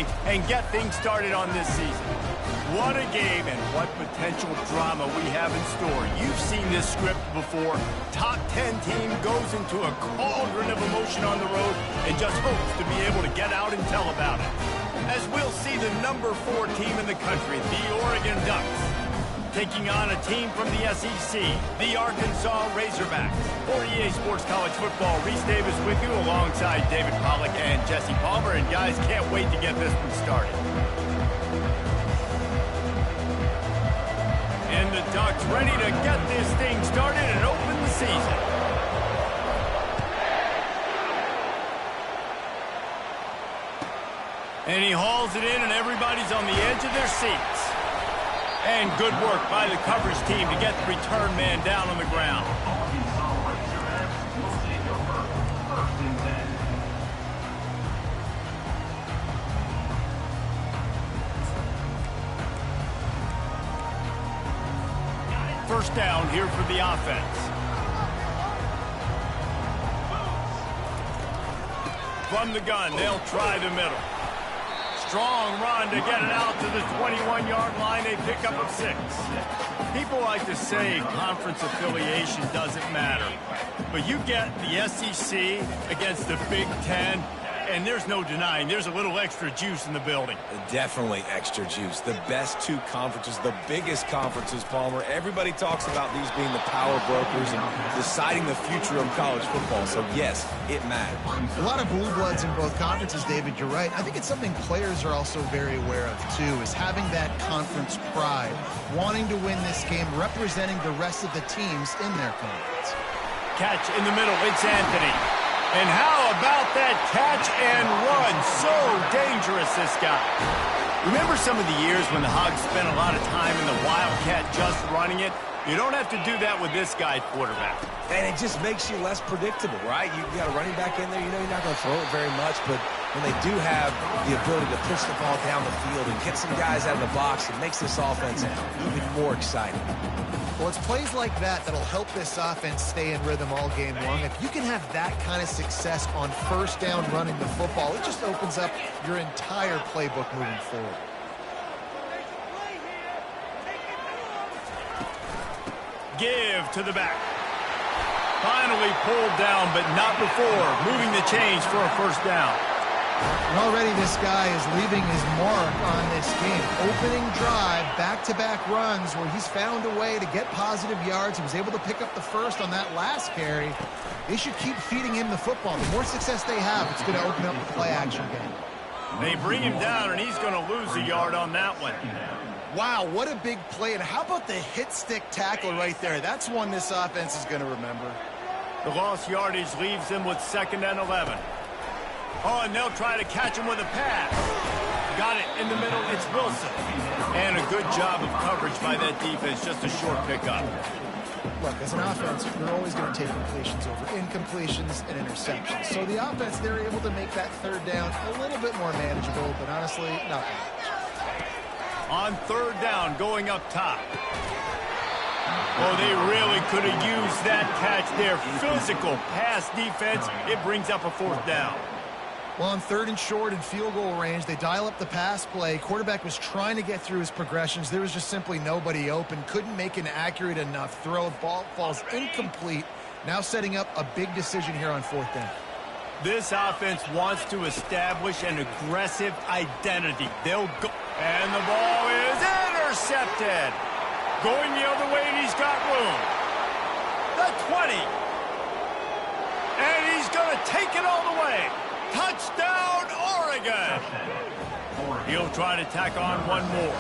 today and get things started on this season. What a game and what potential drama we have in store. You've seen this script before. Top 10 team goes into a cauldron of emotion on the road and just hopes to be able to get out and tell about it. As we'll see the number 4 team in the country, the Oregon Ducks, taking on a team from the SEC, the Arkansas Razorbacks. For EA Sports College Football, Reese Davis with you alongside David Pollack and Jesse Palmer. And guys, can't wait to get this one started. And the Ducks ready to get this thing started and open the season. And he hauls it in and everybody's on the edge of their seats. And good work by the coverage team to get the return man down on the ground. First down here for the offense. From the gun, they'll try the middle. Strong run to get it out to the 21-yard line. A pickup of 6. People like to say conference affiliation doesn't matter. But you get the SEC against the Big Ten, and there's no denying there's a little extra juice in the building. Definitely extra juice. The best 2 conferences, the biggest conferences, Palmer. Everybody talks about these being the power brokers and deciding the future of college football. So, yes, it matters. A lot of blue bloods in both conferences, David. You're right. I think it's something players are also very aware of, too, is having that conference pride, wanting to win this game, representing the rest of the teams in their conference. Catch in the middle. It's Anthony. And how about that catch and run? So dangerous, this guy. Remember some of the years when the Hogs spent a lot of time in the Wildcat just running it? You don't have to do that with this guy quarterback. And it just makes you less predictable, right? You got a running back in there. You know you're not going to throw it very much, but when they do have the ability to push the ball down the field and get some guys out of the box, it makes this offense even more exciting. Well, it's plays like that that'll help this offense stay in rhythm all game long. If you can have that kind of success on first down running the football, it just opens up your entire playbook moving forward. Give to the back. Finally pulled down, but not before moving the chains for a first down. And already this guy is leaving his mark on this game. Opening drive, back-to-back runs where he's found a way to get positive yards. He was able to pick up the first on that last carry. They should keep feeding him the football. The more success they have, it's going to open up the play-action game. They bring him down, and he's going to lose a yard on that one. Wow, what a big play. And how about the hit-stick tackle right there? That's one this offense is going to remember. The lost yardage leaves them with 2nd and 11. Oh, and they'll try to catch him with a pass. Got it in the middle. It's Wilson. And a good job of coverage by that defense. Just a short pickup. Look, as an offense, you're always going to take completions over incompletions and interceptions. So the offense, they're able to make that 3rd down a little bit more manageable, but honestly, not much. On 3rd down, going up top. Oh, they really could have used that catch there. Physical pass defense. It brings up a 4th down. Well, on 3rd and short and field goal range, they dial up the pass play. Quarterback was trying to get through his progressions. There was just simply nobody open. Couldn't make an accurate enough throw. Ball falls incomplete. Now setting up a big decision here on 4th down. This offense wants to establish an aggressive identity. They'll go. And the ball is intercepted. Going the other way, and he's got room. The 20. And he's going to take it all the way. Touchdown, Oregon. He'll try to tack on one more.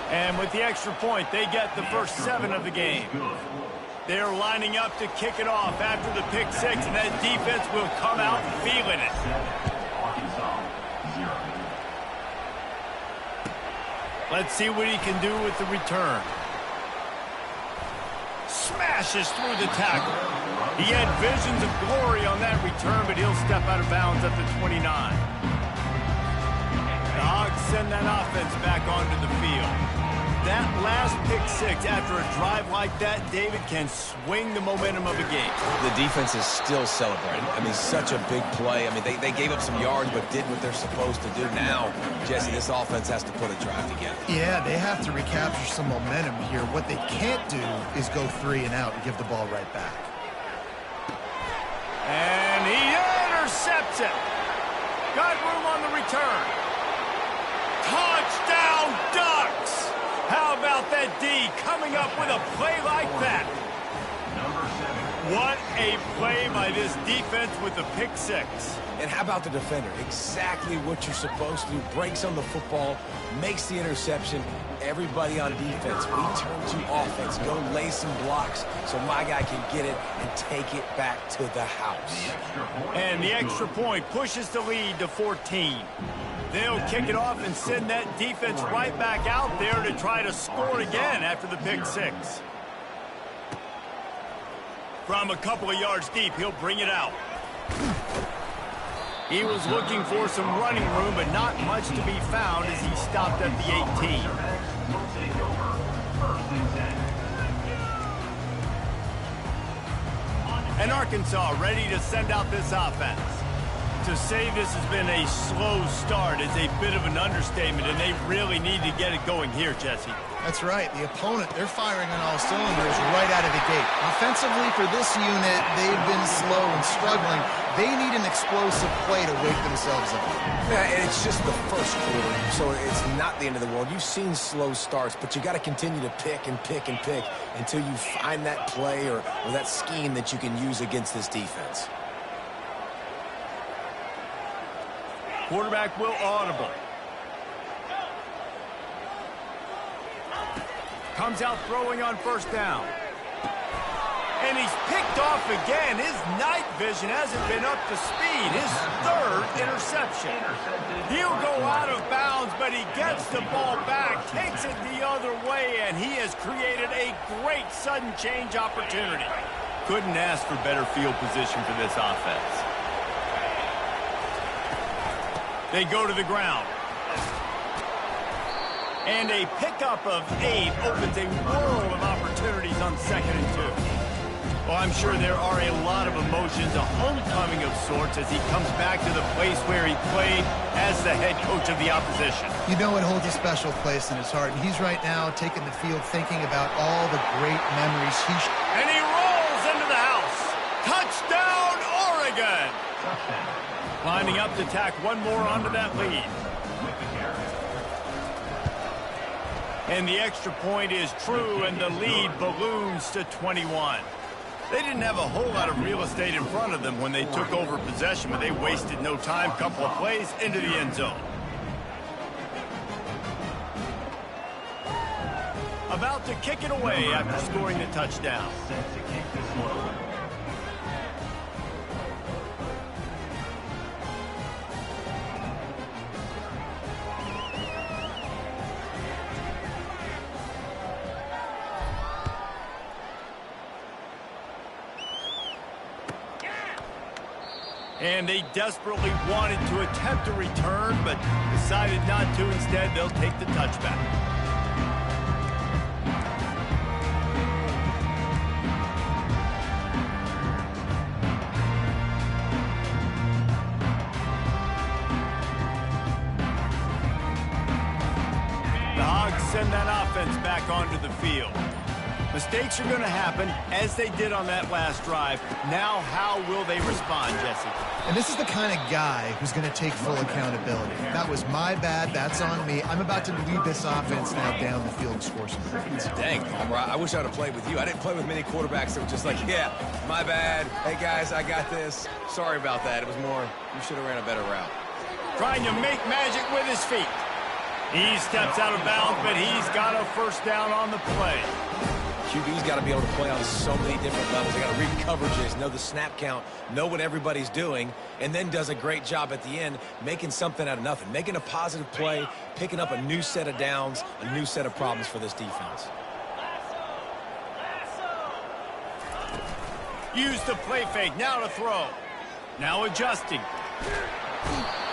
And with the extra point, they get the first 7 of the game. They're lining up to kick it off after the pick 6, and that defense will come out feeling it. Let's see what he can do with the return. Smashes through the tackle. He had visions of glory on that return, but he'll step out of bounds at the 29. The Hogs send that offense back onto the field. That last pick six after a drive like that, David, can swing the momentum of a game. The defense is still celebrating. I mean, such a big play. I mean, they gave up some yards but did what they're supposed to do. Now, Jesse, this offense has to put a drive together. Yeah, they have to recapture some momentum here. What they can't do is go 3 and out and give the ball right back. And he intercepts it. Got room on the return. Touchdown, Ducks! How about that D coming up with a play like that? What a play by this defense with the pick six. And how about the defender? Exactly what you're supposed to do. Breaks on the football, makes the interception. Everybody on defense, we turn to offense. Go lay some blocks so my guy can get it and take it back to the house. And the extra point pushes the lead to 14. They'll kick it off and send that defense right back out there to try to score again after the pick six. From a couple of yards deep, he'll bring it out. He was looking for some running room, but not much to be found as he stopped at the 18. And Arkansas ready to send out this offense. To say this has been a slow start is a bit of an understatement, and they really need to get it going here, Jesse. That's right. The opponent, they're firing on all cylinders right out of the gate. Offensively, for this unit, they've been slow and struggling. They need an explosive play to wake themselves up. Yeah, and it's just the first quarter, so it's not the end of the world. You've seen slow starts, but you got to continue to pick and pick and pick until you find that play or that scheme that you can use against this defense. Quarterback will audible. Comes out throwing on first down. And he's picked off again. His night vision hasn't been up to speed. His third interception. He'll go out of bounds, but he gets the ball back, takes it the other way, and he has created a great sudden change opportunity. Couldn't ask for better field position for this offense. They go to the ground. And a pickup of 8 opens a world of opportunities on 2nd and 2. Well, I'm sure there are a lot of emotions, a homecoming of sorts as he comes back to the place where he played as the head coach of the opposition. You know it holds a special place in his heart, and he's right now taking the field thinking about all the great memories And he rolls into the house. Touchdown, Oregon! Lining up to tack one more onto that lead. And the extra point is true, and the lead balloons to 21. They didn't have a whole lot of real estate in front of them when they took over possession, but they wasted no time. Couple of plays into the end zone. About to kick it away after scoring the touchdown. And they desperately wanted to attempt a return, but decided not to. Instead, they'll take the touchback. The Hogs send that offense back onto the field. Mistakes are going to happen, as they did on that last drive. Now, how will they respond, Jesse? And this is the kind of guy who's going to take full accountability. That was my bad. That's on me. I'm about to lead this offense now down the field and score some points. Dang, Palmer, I wish I would have played with you. I didn't play with many quarterbacks that were just like, yeah, my bad. Hey, guys, I got this. Sorry about that. It was more, you should have ran a better route. Trying to make magic with his feet. He steps out of bounds, but he's got a first down on the play. QB's got to be able to play on so many different levels. They got to read coverages, know the snap count, know what everybody's doing, and then does a great job at the end making something out of nothing, making a positive play, picking up a new set of downs, a new set of problems for this defense. Use the play fake, now to throw. Now adjusting.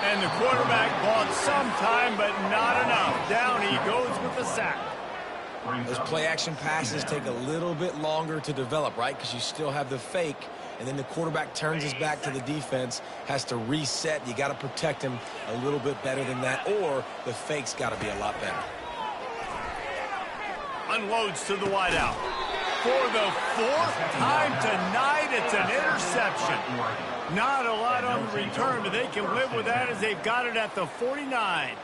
And the quarterback bought some time, but not enough. Down he goes with the sack. Those play-action passes take a little bit longer to develop, right? Because you still have the fake, and then the quarterback turns his back to the defense, has to reset. You got to protect him a little bit better than that, or the fake's got to be a lot better. Unloads to the wideout. For the fourth time tonight, it's an interception. Not a lot on the return, but they can live with that as they've got it at the 49.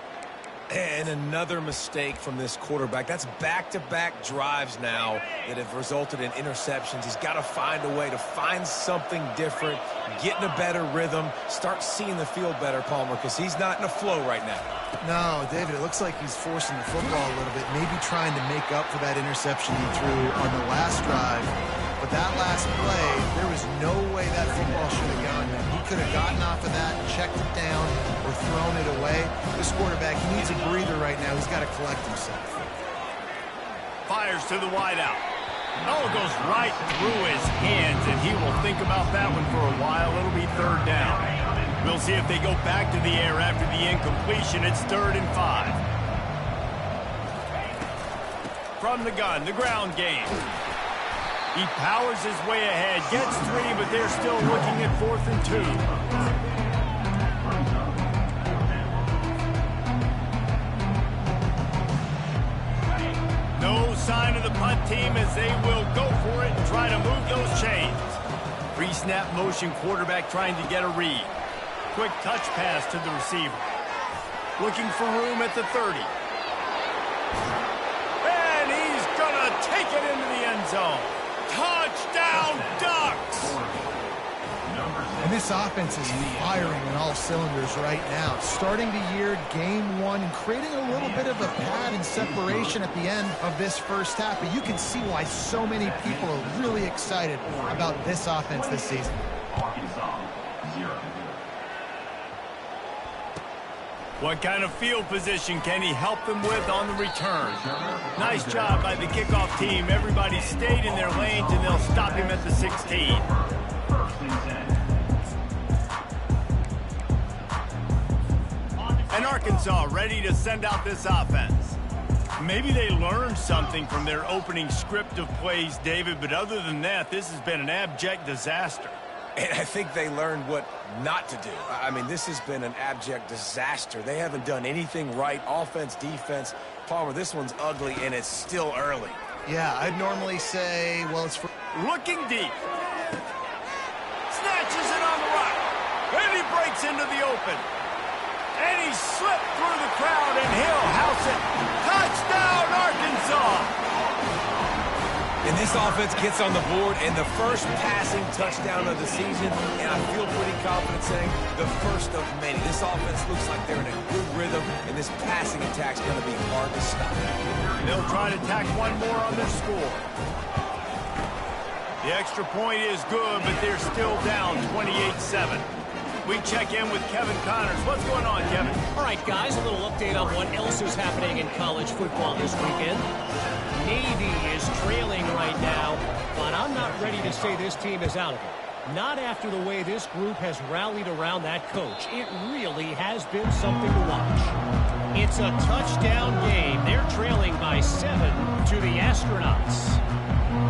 And another mistake from this quarterback. That's back-to-back drives now that have resulted in interceptions. He's got to find a way to find something different, get in a better rhythm, start seeing the field better, Palmer, because he's not in a flow right now. No, David, it looks like he's forcing the football a little bit, maybe trying to make up for that interception he threw on the last drive. But that last play, there was no way that football should have gone there. He could have gotten off of that, checked it down, or thrown it away. This quarterback, he needs a breather right now. He's got to collect himself. Fires to the wideout. Oh, it goes right through his hands, and he will think about that one for a while. It'll be third down. We'll see if they go back to the air after the incompletion. It's 3rd and 5. From the gun, the ground game. He powers his way ahead, gets 3, but they're still looking at 4th and 2. No sign of the punt team as they will go for it and try to move those chains. Pre-snap motion quarterback trying to get a read. Quick touch pass to the receiver. Looking for room at the 30. And he's going to take it into the end zone. Touchdown, Ducks! And this offense is firing on all cylinders right now. Starting the year, game 1, and creating a little bit of a pad and separation at the end of this first half. But you can see why so many people are really excited about this offense this season. What kind of field position can he help them with on the return? Nice job by the kickoff team. Everybody stayed in their lanes, and they'll stop him at the 16. And Arkansas ready to send out this offense. Maybe they learned something from their opening script of plays, David, but other than that, this has been an abject disaster. And I think they learned what not to do. I mean, this has been an abject disaster. They haven't done anything right, offense, defense. Palmer, this one's ugly, and it's still early. Yeah, I'd normally say, well, it's for... Looking deep. Snatches it on the right. And he breaks into the open. And he slipped through the crowd, and he'll house it. Touchdown, Arkansas! And this offense gets on the board, and the first passing touchdown of the season, and I feel pretty confident saying the first of many. This offense looks like they're in a good rhythm, and this passing attack's going to be hard to stop. They'll try to tack one more on their score. The extra point is good, but they're still down 28-7. We check in with Kevin Connors. What's going on, Kevin? All right, guys, a little update on what else is happening in college football this weekend. Navy is trailing right now, but I'm not ready to say this team is out of it. Not after the way this group has rallied around that coach. It really has been something to watch. It's a touchdown game. They're trailing by 7 to the Astronauts.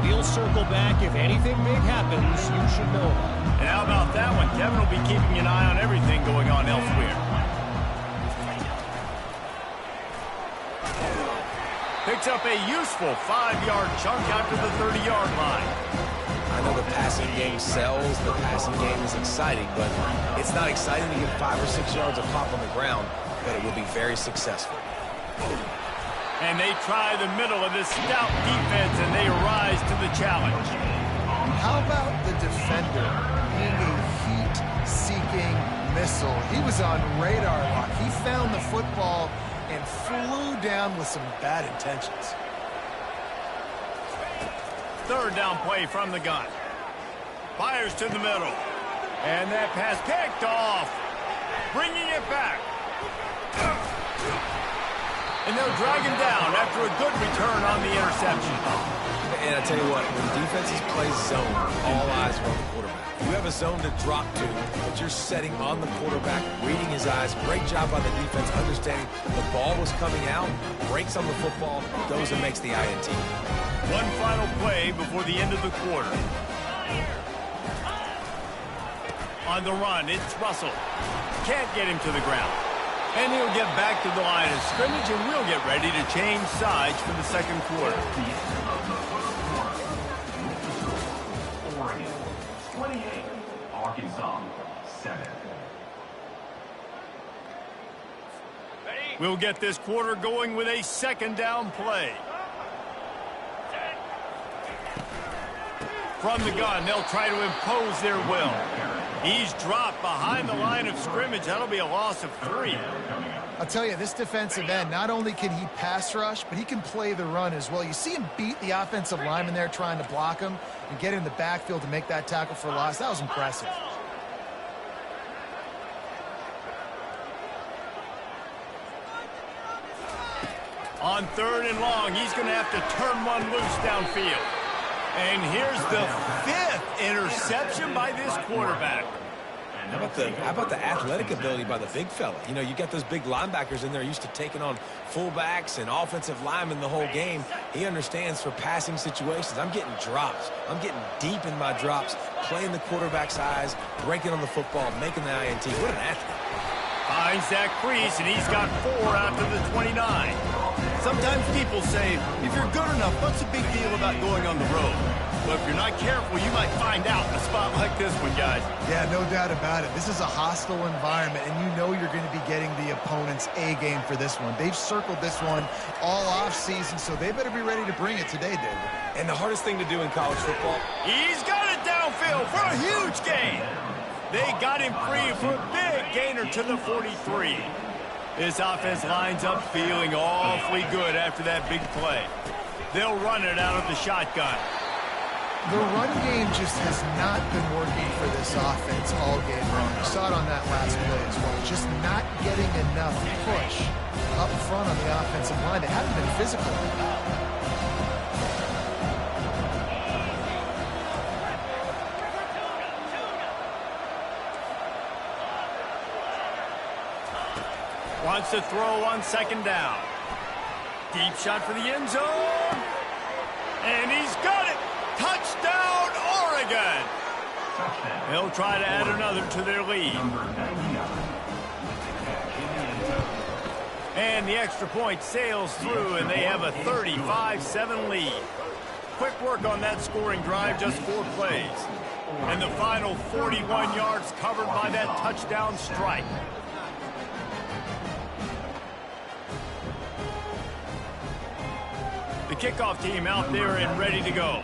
We'll circle back if anything big happens. You should know about it. And how about that one? Kevin will be keeping an eye on everything going on elsewhere. Picks up a useful 5-yard chunk after the 30-yard line. I know the passing game sells, the passing game is exciting, but it's not exciting to get 5 or 6 yards of pop on the ground, but it will be very successful. And they try the middle of this stout defense, and they rise to the challenge. How about the defender being a heat-seeking missile? He was on radar lock. He found the football and flew down with some bad intentions. Third down play from the gun. Fires to the middle. And that pass picked off. Bringing it back. And they'll drag him down after a good return on the interception. And I tell you what, when defenses play zone, all eyes are on the quarterback. You have a zone to drop to, but you're setting on the quarterback, reading his eyes. Great job by the defense, understanding the ball was coming out, breaks on the football, goes and makes the INT. One final play before the end of the quarter. On the run, it's Russell. Can't get him to the ground. And he'll get back to the line of scrimmage, and we'll get ready to change sides for the second quarter. Oregon, 28. Arkansas, 7. We'll get this quarter going with a second down play. From the gun, they'll try to impose their will. He's dropped behind the line of scrimmage. That'll be a loss of 3. I'll tell you, this defensive end, not only can he pass rush, but he can play the run as well. You see him beat the offensive lineman there trying to block him and get in the backfield to make that tackle for loss. That was impressive. On 3rd and long, he's going to have to turn one loose downfield. And here's the 5th interception by this quarterback. How about the athletic ability by the big fella? You know, you got those big linebackers in there used to taking on fullbacks and offensive linemen the whole game. He understands for passing situations. I'm getting drops. I'm getting deep in my drops, playing the quarterback's eyes, breaking on the football, making the INT. What an athlete. Finds that crease, and he's got 4 after the 29. Sometimes people say, if you're good enough, what's the big deal about going on the road? But if you're not careful, you might find out in a spot like this one, guys. Yeah, no doubt about it. This is a hostile environment, and you know you're going to be getting the opponent's A game for this one. They've circled this one all offseason, so they better be ready to bring it today, David. And the hardest thing to do in college football, He's got it downfield for a huge gain. They got him free for a big gainer to the 43. This offense lines up feeling awfully good after that big play. They'll run it out of the shotgun. The run game just has not been working for this offense all game long. You saw it on that last play as well. Just not getting enough push up front on the offensive line. They haven't been physical. Wants to throw on 2nd down. Deep shot for the end zone. And he's got it. Touchdown, Oregon. They'll try to add another to their lead. And the extra point sails through, and they have a 35-7 lead. Quick work on that scoring drive, just 4 plays. And the final 41 yards covered by that touchdown strike. The kickoff team out there and ready to go.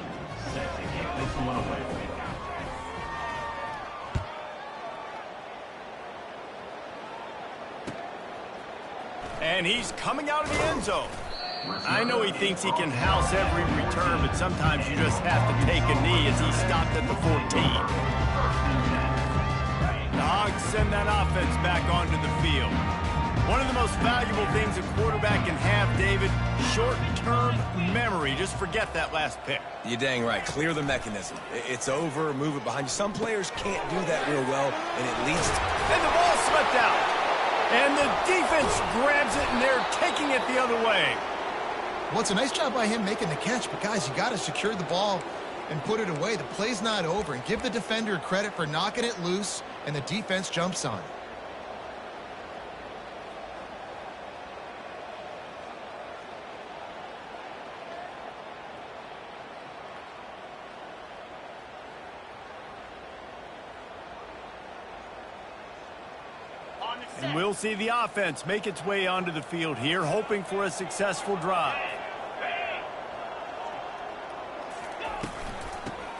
And he's coming out of the end zone. I know he thinks he can house every return, but sometimes you just have to take a knee as he stopped at the 14. The Hogs send that offense back onto the field. One of the most valuable things a quarterback can have, David, short-term memory. Just forget that last pick. you're dang right. Clear the mechanism. It's over, move it behind you. Some players can't do that real well, and it leads to... And the ball slipped out. And the defense grabs it, and they're taking it the other way. Well, it's a nice job by him making the catch, but guys, you got to secure the ball and put it away. The play's not over, and give the defender credit for knocking it loose, and the defense jumps on it. And we'll see the offense make its way onto the field here, hoping for a successful drive.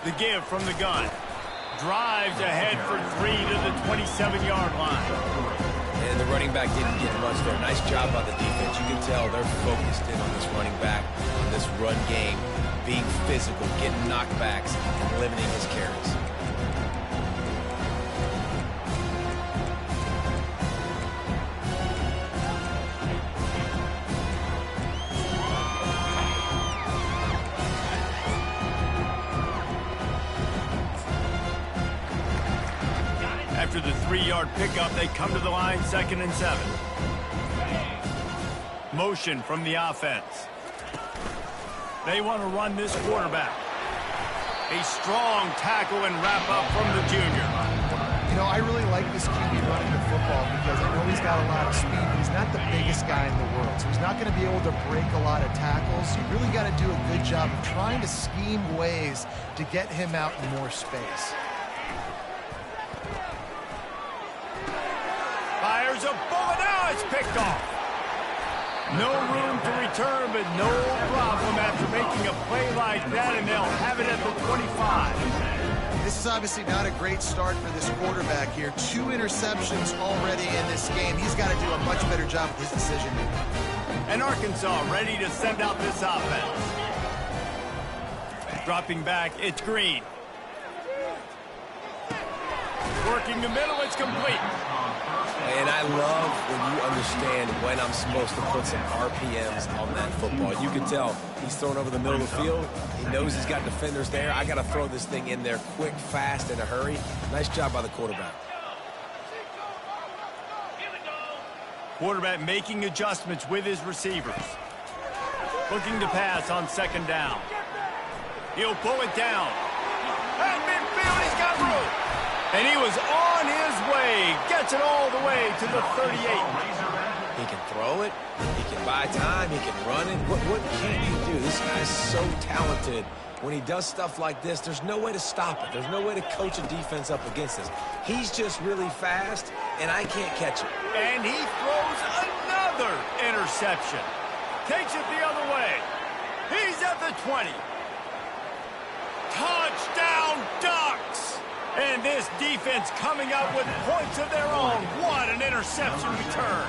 The give from the gun. Drives ahead for 3 to the 27-yard line. And the running back didn't get much there. Nice job by the defense. You can tell they're focused in on this running back, on this run game, being physical, getting knockbacks, and limiting his carries. 6-yard pickup. They come to the line, 2nd and 7. Motion from the offense. They want to run this quarterback. A strong tackle and wrap up from the junior. You know, I really like this QB running the football because I know he's got a lot of speed, but he's not the biggest guy in the world. So he's not going to be able to break a lot of tackles. You really got to do a good job of trying to scheme ways to get him out in more space. Fires a bullet. Now it's picked off. No room to return, but no problem after making a play like that, and they'll have it at the 25. This is obviously not a great start for this quarterback here. 2 interceptions already in this game. He's got to do a much better job with his decision making. And Arkansas ready to send out this offense. Dropping back, it's Green. Working the middle, it's complete. And I love when you understand when I'm supposed to put some RPMs on that football. You can tell he's thrown over the middle of the field. He knows he's got defenders there. I got to throw this thing in there quick, fast, in a hurry. Nice job by the quarterback. Quarterback making adjustments with his receivers. Looking to pass on 2nd down. He'll pull it down. At midfield, he's got room. And he was on his way. Gets it all the way to the 38. He can throw it. He can buy time. He can run it. What can't he do? This guy's so talented. When he does stuff like this, there's no way to stop it. There's no way to coach a defense up against this. He's just really fast, and I can't catch it. And he throws another interception. Takes it the other way. He's at the 20. Touchdown, Ducks! And this defense coming up with points of their own. What an interception return.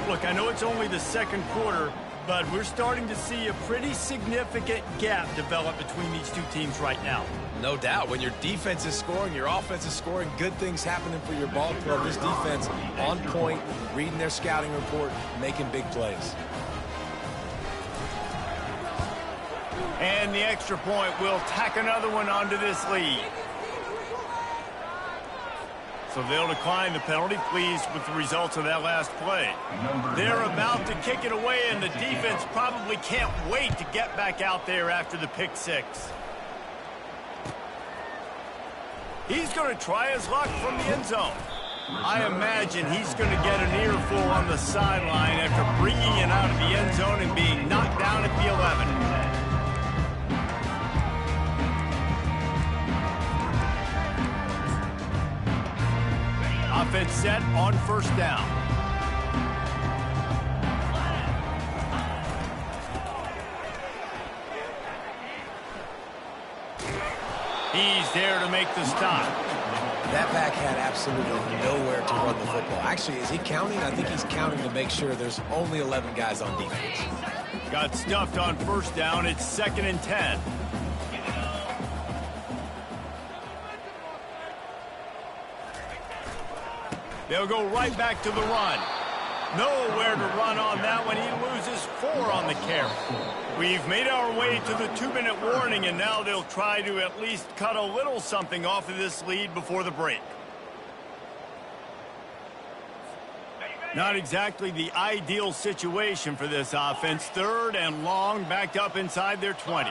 Look, I know it's only the 2nd quarter, but we're starting to see a pretty significant gap develop between these two teams right now. No doubt. When your defense is scoring, your offense is scoring, good things happening for your ball club. This defense on point, reading their scouting report, making big plays. And the extra point will tack another one onto this lead. So they'll decline the penalty, pleased with the results of that last play. They're about to kick it away, and the defense probably can't wait to get back out there after the pick 6. He's going to try his luck from the end zone. I imagine he's going to get an earful on the sideline after bringing it out of the end zone and being knocked down at the 11. Offense set on 1st down. He's there to make the stop. That back had absolutely nowhere to run the football. Actually, is he counting? I think he's counting to make sure there's only 11 guys on defense. Got stuffed on 1st down. It's 2nd and 10. They'll go right back to the run. Nowhere to run on that one. He loses 4 on the carry. We've made our way to the 2-minute warning, and now they'll try to at least cut a little something off of this lead before the break. Not exactly the ideal situation for this offense. 3rd and long, backed up inside their 20.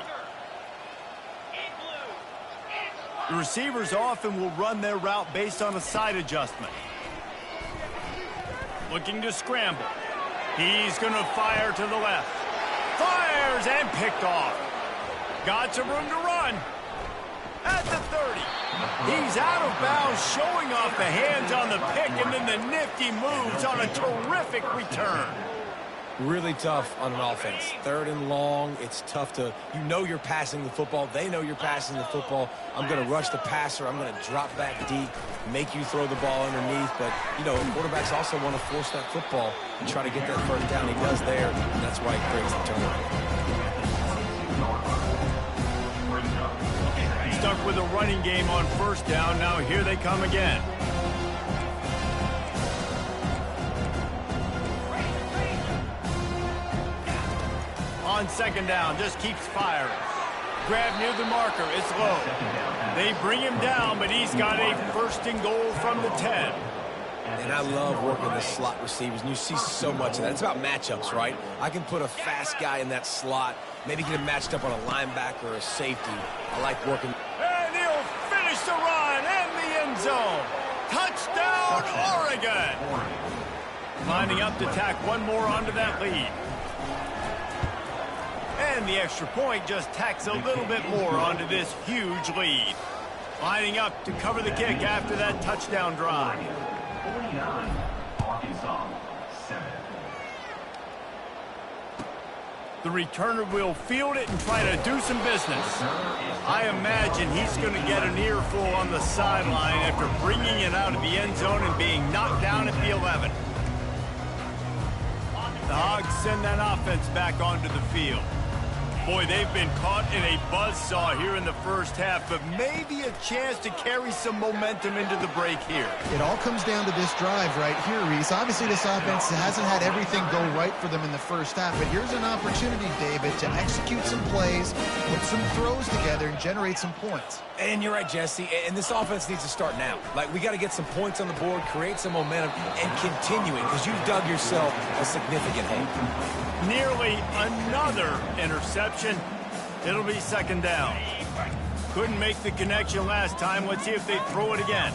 The receivers often will run their route based on a side adjustment. Looking to scramble. He's going to fire to the left. Fires and picked off. Got some room to run. At the 30. He's out of bounds, showing off the hands on the pick, and then the nifty moves on a terrific return. Really tough on an offense. 3rd and long, it's tough to, you know you're passing the football. They know you're passing the football. I'm going to rush the passer. I'm going to drop back deep, make you throw the ball underneath. But, you know, quarterbacks also want to force that football and try to get that 1st down. He does there, and that's why he creates the turnover. Stuck with a running game on 1st down. Now here they come again. On 2nd down, just keeps firing. Grab near the marker. It's low. They bring him down, but he's got a first and goal from the 10. And I love working the slot receivers, and you see so much of that. It's about matchups, right? I can put a fast guy in that slot, maybe get him matched up on a linebacker or a safety. I like working. And he'll finish the run in the end zone. Touchdown, Oregon. Lining up to tack one more onto that lead. And the extra point just tacks a little bit more onto this huge lead. Lining up to cover the kick after that touchdown drive. 49, Arkansas, 7. The returner will field it and try to do some business. I imagine he's going to get an earful on the sideline after bringing it out of the end zone and being knocked down at the 11. The Hogs send that offense back onto the field. Boy, they've been caught in a buzzsaw here in the first half, but maybe a chance to carry some momentum into the break here. It all comes down to this drive right here, Reese. Obviously, this offense hasn't had everything go right for them in the first half, but here's an opportunity, David, to execute some plays, put some throws together, and generate some points. And you're right, Jesse, and this offense needs to start now. Like, we got to get some points on the board, create some momentum, and continue it, because you've dug yourself a significant hole. Nearly another interception. It'll be second down. Couldn't make the connection last time. Let's see if they throw it again.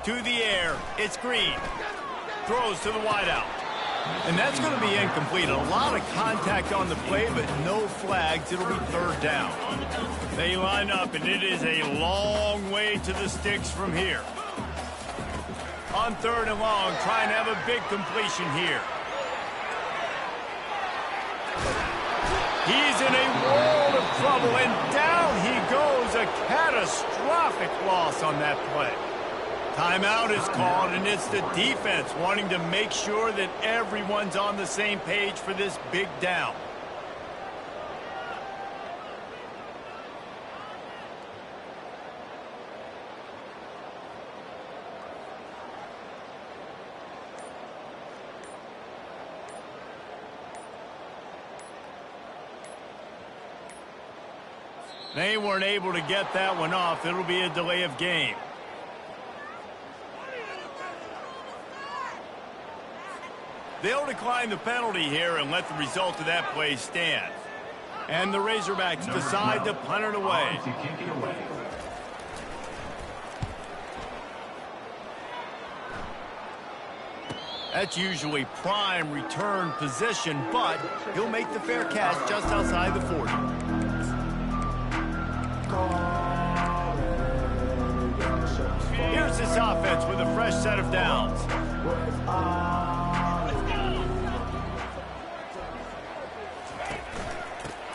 To the air. It's Green. Throws to the wideout. And that's going to be incomplete. A lot of contact on the play, but no flags. It'll be third down. They line up, and it is a long way to the sticks from here. On third and long, trying to have a big completion here. He's in a world of trouble, and down he goes. A catastrophic loss on that play. Timeout is called, and it's the defense wanting to make sure that everyone's on the same page for this big down. They weren't able to get that one off. It'll be a delay of game. They'll decline the penalty here and let the result of that play stand. And the Razorbacks decide to punt it away. That's usually prime return position, but he'll make the fair catch just outside the 40. Here's this offense with a fresh set of downs.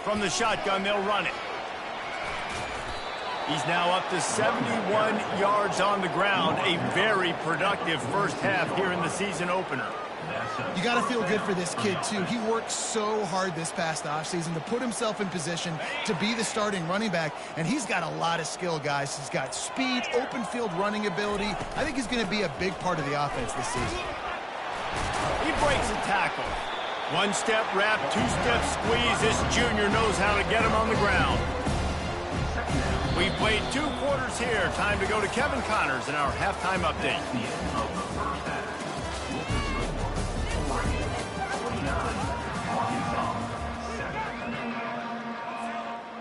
From the shotgun, they'll run it. He's now up to 71 yards on the ground. A very productive first half here in the season opener. You got to feel good for this kid, too. He worked so hard this past offseason to put himself in position to be the starting running back, and he's got a lot of skill, guys. He's got speed, open field running ability. I think he's going to be a big part of the offense this season. He breaks a tackle. One-step wrap, two-step squeeze. This junior knows how to get him on the ground. We've played 2 quarters here. Time to go to Kevin Connors in our halftime update.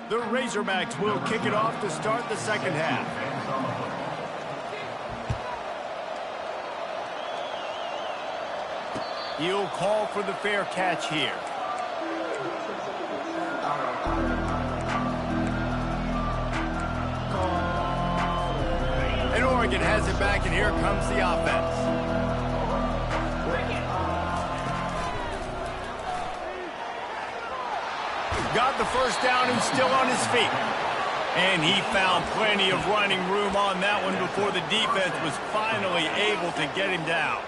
The Razorbacks will kick it off to start the second half. He'll call for the fair catch here. And Oregon has it back, and here comes the offense. Got the first down and still on his feet. And he found plenty of running room on that one before the defense was finally able to get him down.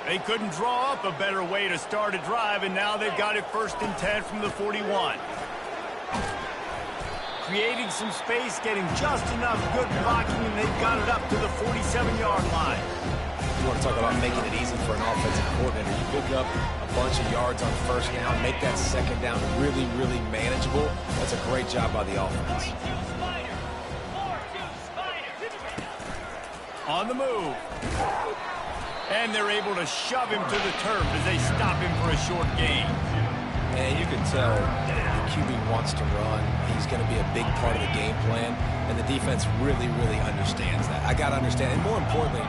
They couldn't draw up a better way to start a drive, and now they've got it first and 10 from the 41. Creating some space, getting just enough good blocking, and they've got it up to the 47-yard line. You want to talk about making it easy for an offensive coordinator. You pick up a bunch of yards on first down, make that second down really, really manageable. That's a great job by the offense. On the move. And they're able to shove him to the turf as they stop him for a short gain. And you can tell the QB wants to run. He's going to be a big part of the game plan. And the defense really, really understands that. I got to understand. And more importantly,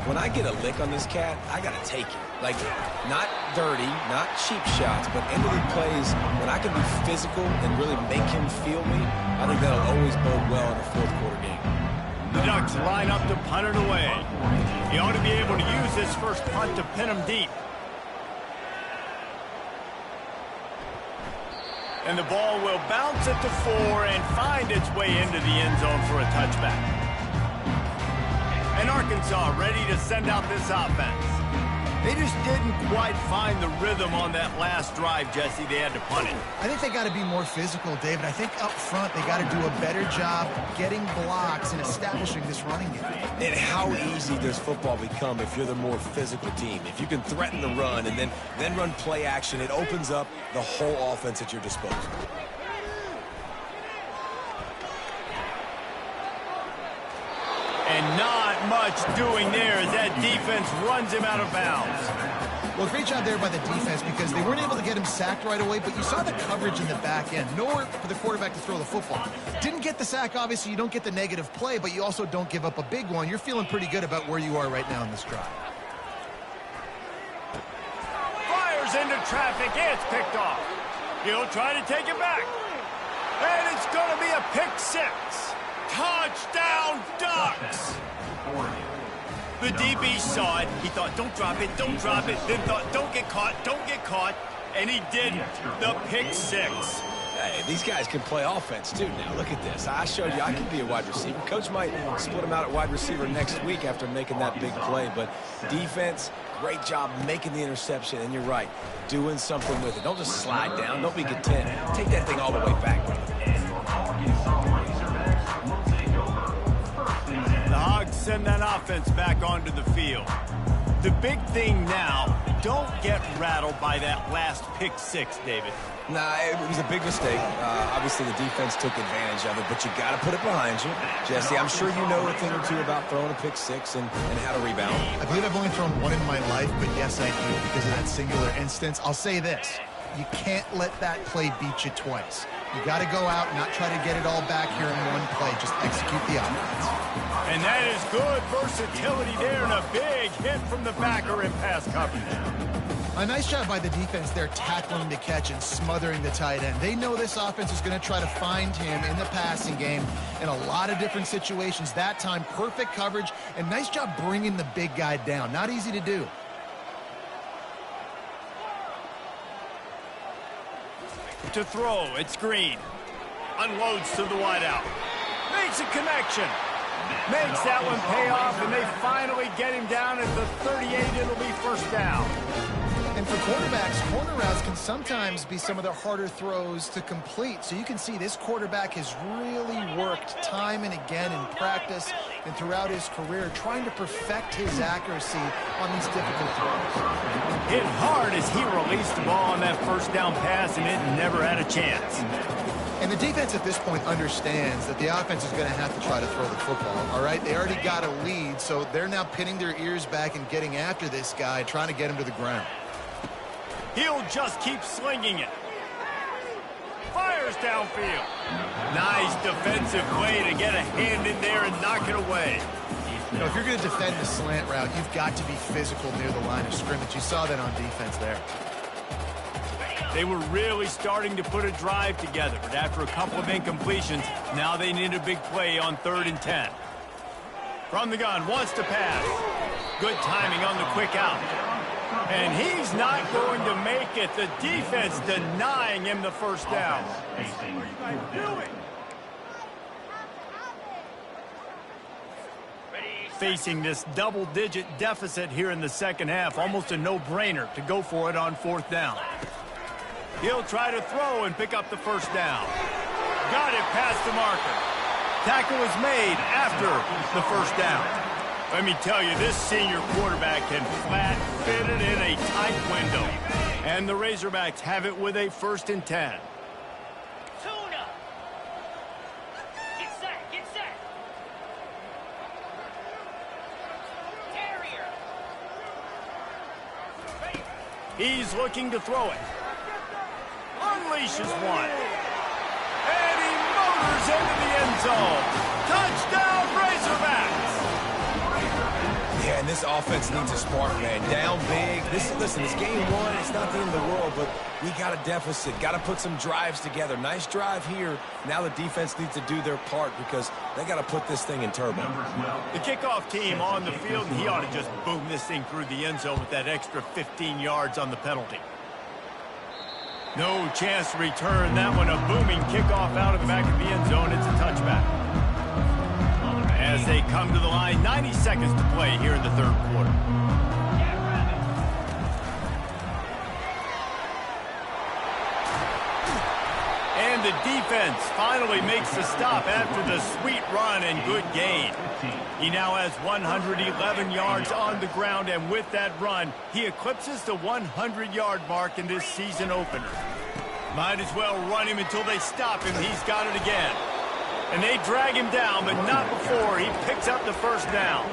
when I get a lick on this cat, I got to take it. Like, not dirty, not cheap shots, but end of the plays, when I can be physical and really make him feel me, I think that'll always bode well in a fourth quarter game. The Ducks line up to punt it away. He ought to be able to use this first punt to pin him deep. And the ball will bounce at the 4 and find its way into the end zone for a touchback. And Arkansas ready to send out this offense. They just didn't quite find the rhythm on that last drive, Jesse. They had to punt it. I think they got to be more physical, David. I think up front they got to do a better job getting blocks and establishing this running game. And how easy does football become if you're the more physical team? If you can threaten the run and then run play action, it opens up the whole offense at your disposal. And not much doing there as that defense runs him out of bounds. Well, great job there by the defense because they weren't able to get him sacked right away, but you saw the coverage in the back end. Nowhere for the quarterback to throw the football. Didn't get the sack, obviously. You don't get the negative play, but you also don't give up a big one. You're feeling pretty good about where you are right now in this drive. Fires into traffic. It's picked off. He'll try to take it back. And it's going to be a pick 6. Touchdown, Ducks! The DB saw it. He thought, don't drop it, don't drop it. Then thought, don't get caught. And he did the pick 6. Hey, these guys can play offense, too, now. Look at this. I showed you I can be a wide receiver. Coach might split him out at wide receiver next week after making that big play. But defense, great job making the interception. And you're right, doing something with it. Don't just slide down. Don't be content. Take that thing all the way back. The Hogs send that offense back onto the field. The big thing now, don't get rattled by that last pick 6, David. Nah, it was a big mistake. Obviously, the defense took advantage of it, but you got to put it behind you. Jesse, I'm sure you know a thing or two about throwing a pick 6 and how to rebound. I believe I've only thrown one in my life, but yes, I do because of that singular instance. I'll say this. You can't let that play beat you twice. You got to go out and not try to get it all back here in one play. Just execute the offense. And that is good versatility there and a big hit from the backer in pass coverage. A nice job by the defense there tackling the catch and smothering the tight end. They know this offense is going to try to find him in the passing game in a lot of different situations. That time, perfect coverage and nice job bringing the big guy down. Not easy to do. To throw, it's Green. Unloads to the wideout. Makes a connection. Makes that one pay off, and they finally get him down at the 38. It'll be first down. And for quarterbacks, corner routes can sometimes be some of the harder throws to complete. So you can see this quarterback has really worked time and again in practice and throughout his career trying to perfect his accuracy on these difficult throws. Hit hard as he released the ball on that first down pass, and it never had a chance. And the defense at this point understands that the offense is going to have to try to throw the football, all right? They already got a lead, so they're now pinning their ears back and getting after this guy, trying to get him to the ground. He'll just keep slinging it. Fires downfield. Nice defensive play to get a hand in there and knock it away. You know, if you're going to defend the slant route, you've got to be physical near the line of scrimmage. You saw that on defense there. They were really starting to put a drive together, but after a couple of incompletions, now they need a big play on 3rd and 10. From the gun, wants to pass. Good timing on the quick out. And he's not going to make it. The defense denying him the first down. Facing this double-digit deficit here in the second half, almost a no-brainer to go for it on 4th down. He'll try to throw and pick up the first down. Got it past the marker. Tackle is made after the first down. Let me tell you, this senior quarterback can flat fit it in a tight window. And the Razorbacks have it with a 1st and 10. Tuna. Get set, get set. Terrier. He's looking to throw it. Unleashes one. And he motors into the end zone. Touchdown, Razorbacks! Yeah, and this offense needs a spark, man. Down big. Listen, it's game 1. It's not the end of the world, but we got a deficit. Got to put some drives together. Nice drive here. Now the defense needs to do their part because they got to put this thing in turbo. The kickoff team on the field, he ought to just boom this thing through the end zone with that extra 15 yards on the penalty. No chance to return that one. A booming kickoff out of the back of the end zone. It's a touchback. As they come to the line, 90 seconds to play here in the 3rd quarter. And the defense finally makes the stop after the sweet run and good gain. He now has 111 yards on the ground, and with that run, he eclipses the 100-yard mark in this season opener. Might as well run him until they stop him. He's got it again. And they drag him down, but not before he picks up the 1st down.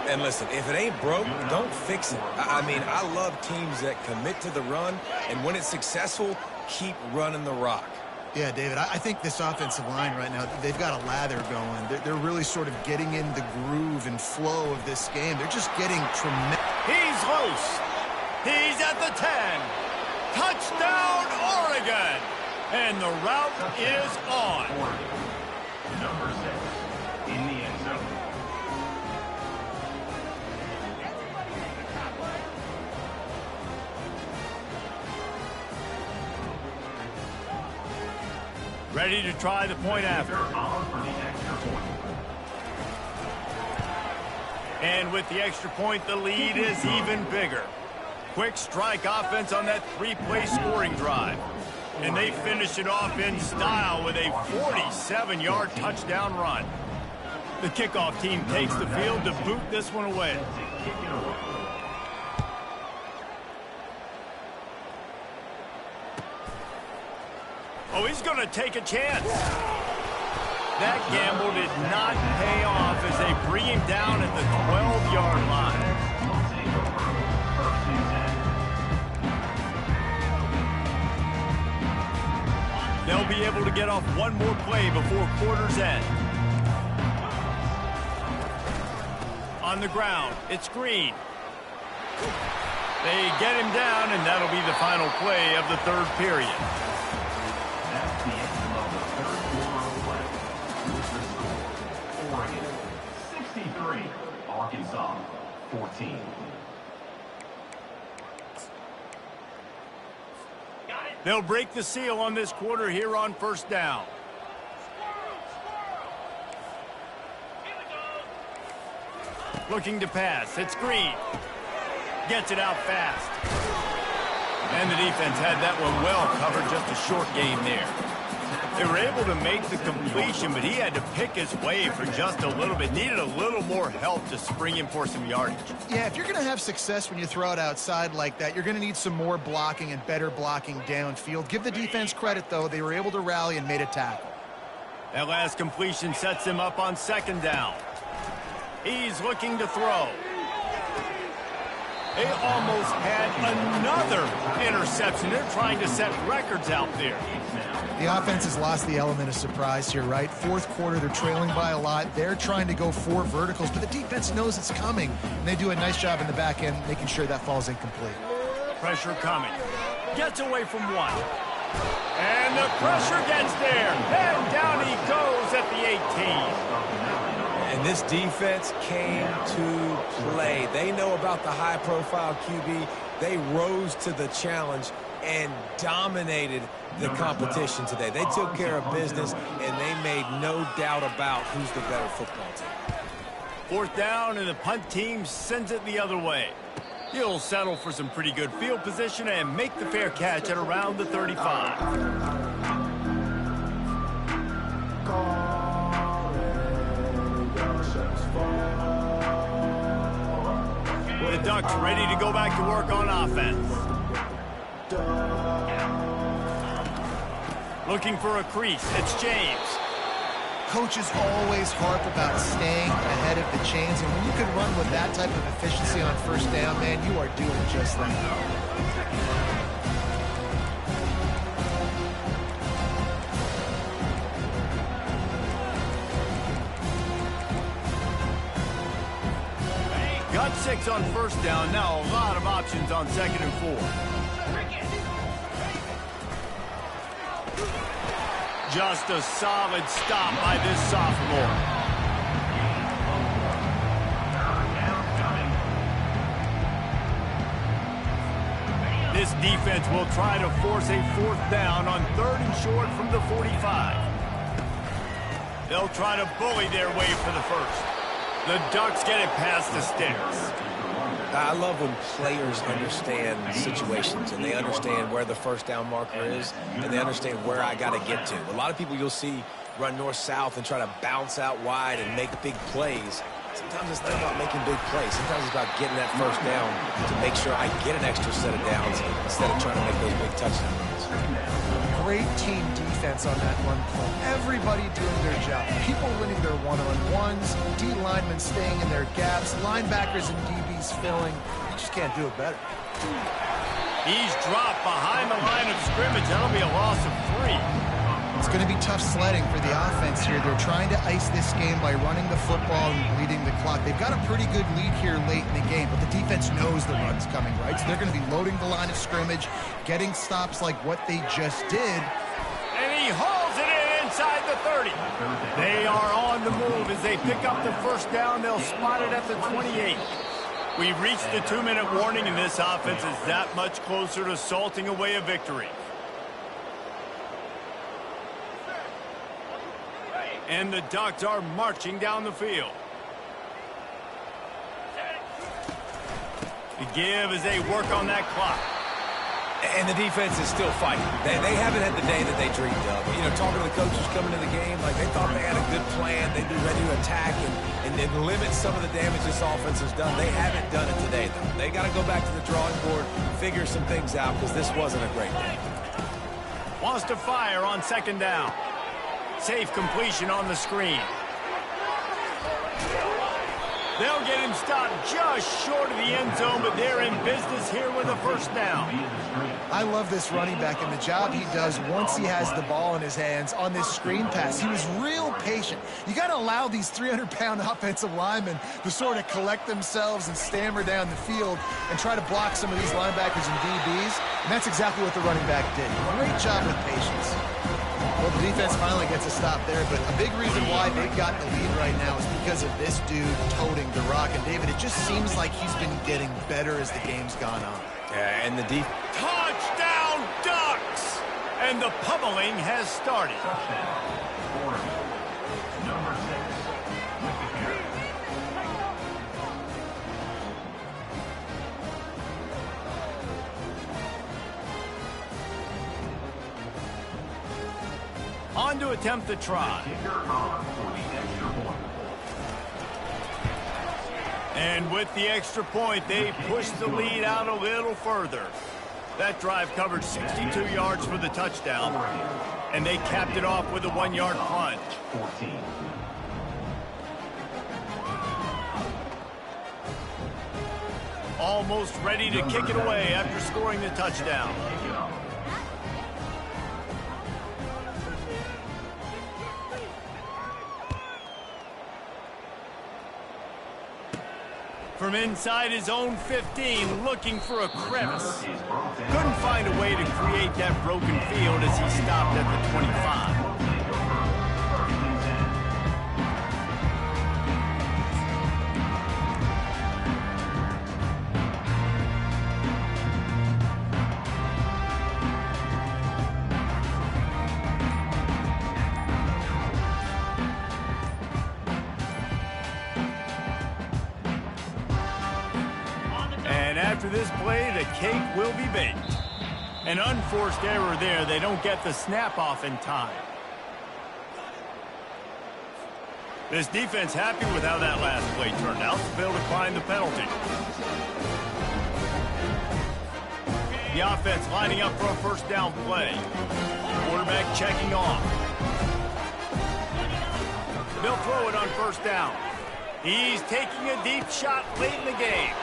And listen, if it ain't broke, don't fix it. I mean, I love teams that commit to the run, and when it's successful, keep running the rock. Yeah, David, I think this offensive line right now, they've got a lather going. They're really sort of getting in the groove and flow of this game. They're just getting tremendous. He's loose. He's at the 10. Touchdown, Oregon. And the route is on. Number 6 in the end zone. Ready to try the point after. And with the extra point, the lead is even bigger. Quick strike offense on that 3-play scoring drive. And they finish it off in style with a 47-yard touchdown run. The kickoff team takes the field to boot this one away. Oh, he's going to take a chance. That gamble did not pay off as they bring him down at the 12-yard line. They'll be able to get off one more play before quarter's end. On the ground, it's Green. They get him down, and that'll be the final play of the 3rd period. That's the end of the 3rd quarter of play. Oregon 63, Arkansas 14. They'll break the seal on this quarter here on 1st down. Looking to pass. It's Green. Gets it out fast. And the defense had that one well covered. Just a short gain there. They were able to make the completion, but he had to pick his way for just a little bit. Needed a little more help to spring him for some yardage. Yeah, if you're going to have success when you throw it outside like that, you're going to need some more blocking and better blocking downfield. Give the defense credit, though. They were able to rally and made a tackle. That last completion sets him up on 2nd down. He's looking to throw. They almost had another interception. They're trying to set records out there. The offense has lost the element of surprise here, right? 4th quarter, they're trailing by a lot. They're trying to go 4 verticals, but the defense knows it's coming, and they do a nice job in the back end making sure that falls incomplete. Pressure coming. Gets away from one. And the pressure gets there. And down he goes at the 18. And this defense came to play. They know about the high-profile QB. They rose to the challenge and dominated the competition today. They took care of business, and they made no doubt about who's the better football team. 4th down, and the punt team sends it the other way. He'll settle for some pretty good field position and make the fair catch at around the 35. Ducks ready to go back to work on offense. Looking for a crease. It's James. Coaches always harp about staying ahead of the chains, and when you can run with that type of efficiency on first down, man, you are doing just that. Got 6 on first down. Now a lot of options on 2nd and 4. Just a solid stop by this sophomore. This defense will try to force a 4th down on 3rd and short from the 45. They'll try to bully their way for the first. The Ducks get it past the sticks. I love when players understand situations and they understand where the first down marker is and they understand where I got to get to. A lot of people you'll see run north-south and try to bounce out wide and make big plays. Sometimes it's not about making big plays. Sometimes it's about getting that first down to make sure I get an extra set of downs instead of trying to make those big touchdown runs. Great team defense on that run play. Everybody doing their job. People winning their one-on-ones, D linemen staying in their gaps, linebackers and DBs filling. You just can't do it better. He's dropped behind the line of scrimmage. That'll be a loss of 3. It's going to be tough sledding for the offense here. They're trying to ice this game by running the football and bleeding the clock. They've got a pretty good lead here late in the game, but the defense knows the run's coming, right? So they're going to be loading the line of scrimmage, getting stops like what they just did. And he hauls it in inside the 30. They are on the move as they pick up the first down. They'll spot it at the 28. We've reached the 2-minute warning, and this offense is that much closer to salting away a victory. And the Ducks are marching down the field. The give as they work on that clock. And the defense is still fighting. They haven't had the day that they dreamed of. You know, talking to the coaches coming to the game, like they thought they had a good plan. They'd be ready to attack and limit some of the damage this offense has done. They haven't done it today, though. They got to go back to the drawing board, figure some things out, because this wasn't a great day. Wants to fire on 2nd down. Safe completion on the screen. They'll get him stopped just short of the end zone, but they're in business here with a first down. I love this running back and the job he does once he has the ball in his hands on this screen pass. He was real patient. You got to allow these 300-pound offensive linemen to sort of collect themselves and stammer down the field and try to block some of these linebackers and DBs, and that's exactly what the running back did. Great job with patience. Well, the defense finally gets a stop there, but a big reason why they've got the lead right now is because of this dude toting the rock. And, David, it just seems like he's been getting better as the game's gone on. Yeah, and the Touchdown, Ducks! And the pummeling has started. Number 6 with the carry. On to attempt the try. And with the extra point, they push the lead out a little further. That drive covered 62 yards for the touchdown, and they capped it off with a 1-yard plunge. 14. Almost ready to kick it away after scoring the touchdown. From inside his own 15, looking for a crevice. Couldn't find a way to create that broken field as he stopped at the 25. After this play, the cake will be baked. An unforced error there. They don't get the snap off in time. This defense happy with how that last play turned out. They'll decline the penalty. The offense lining up for a first down play. Quarterback checking off. They'll throw it on first down. He's taking a deep shot late in the game.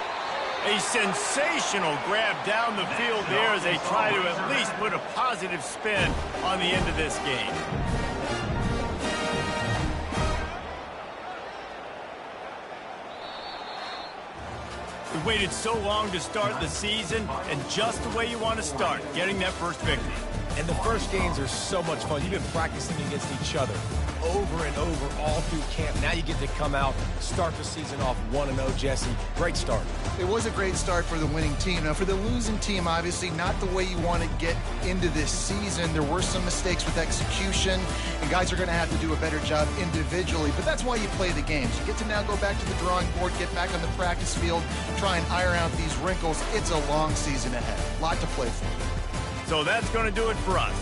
A sensational grab down the field there as they try to at least put a positive spin on the end of this game. We waited so long to start the season, and just the way you want to start, getting that first victory. And the first games are so much fun. You've been practicing against each other over and over all through camp. Now you get to come out, start the season off 1-0, Jesse. Great start. It was a great start for the winning team. Now, for the losing team, obviously not the way you want to get into this season. There were some mistakes with execution, and guys are going to have to do a better job individually. But that's why you play the games. You get to now go back to the drawing board, get back on the practice field, try and iron out these wrinkles. It's a long season ahead. A lot to play for. So that's going to do it for us.